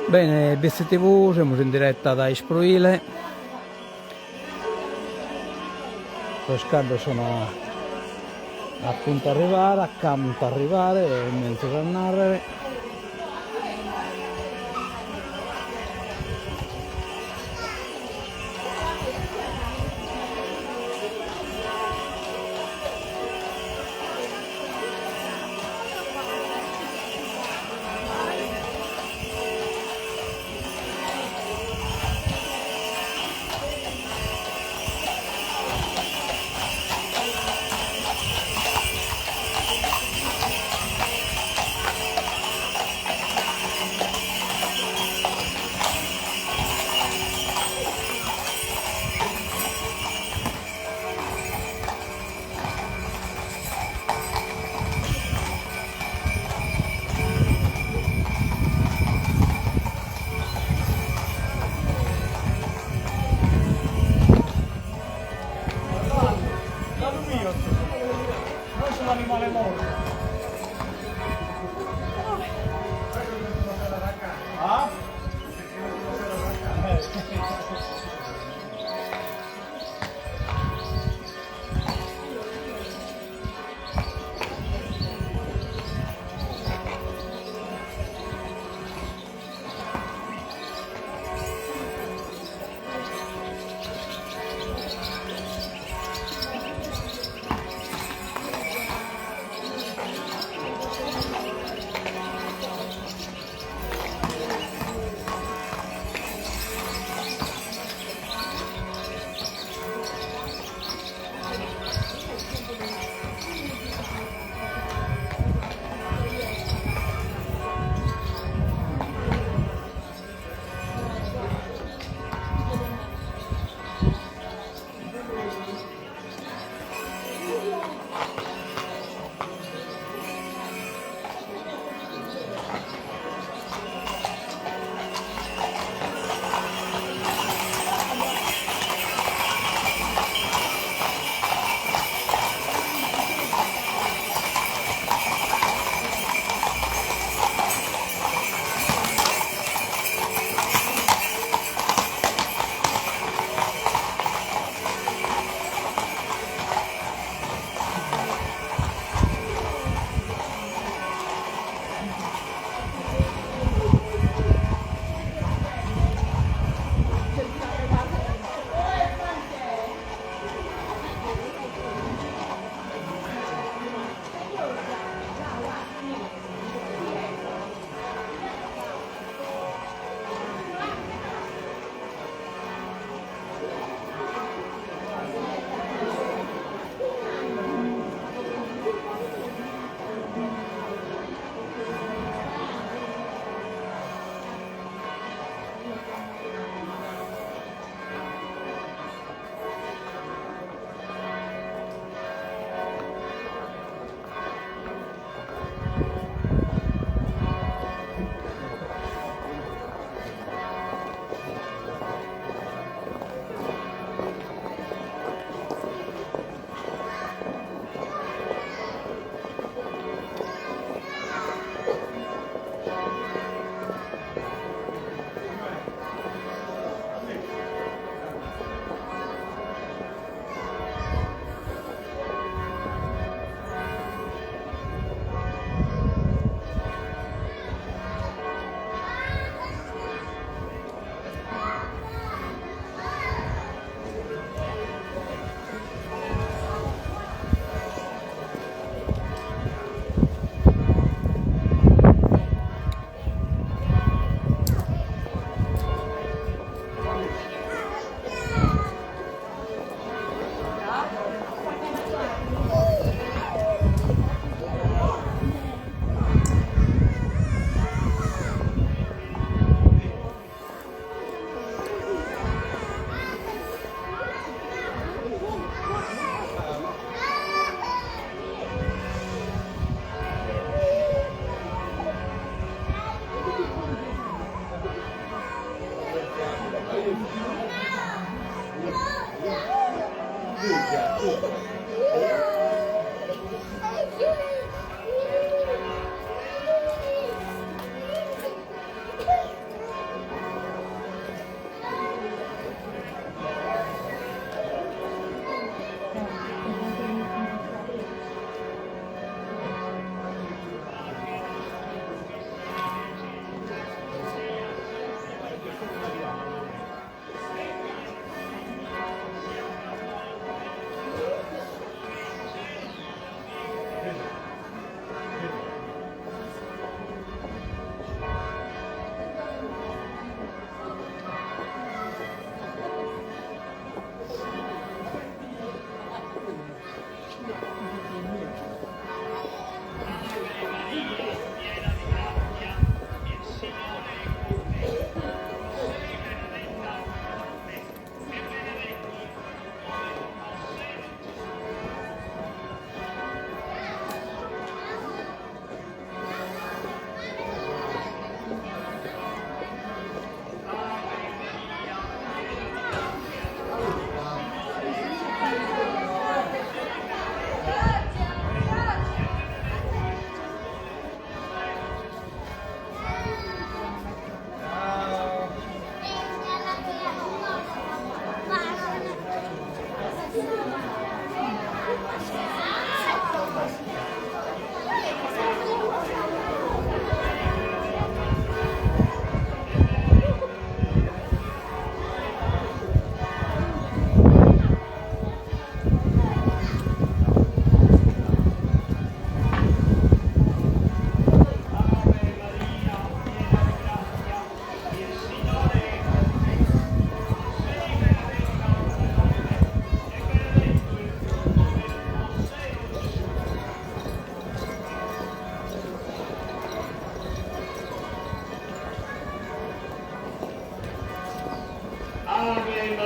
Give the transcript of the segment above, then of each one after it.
Bene, BSTV, siamo in diretta da Isproile. Lo scarico sono a punto arrivare, accanto arrivare, mezzo da narrare.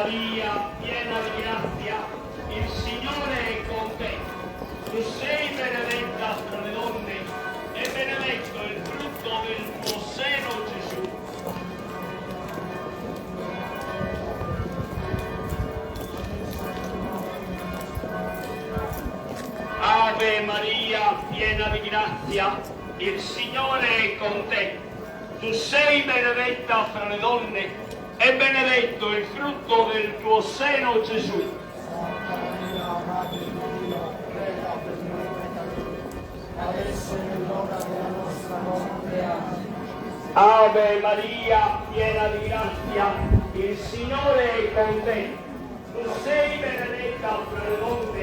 Maria, piena di grazia, il Signore è con te. Tu sei benedetta fra le donne e benedetto il frutto del tuo seno, Gesù. Ave Maria, piena di grazia, il Signore è con te. Tu sei benedetta fra le donne e benedetto il frutto del tuo seno, Gesù. Santa Maria, Madre di Dio, prega per noi peccatori, adesso è l'ora della nostra morte. Amen. Ave Maria, piena di grazia, il Signore è con te. Tu sei benedetta fra le donne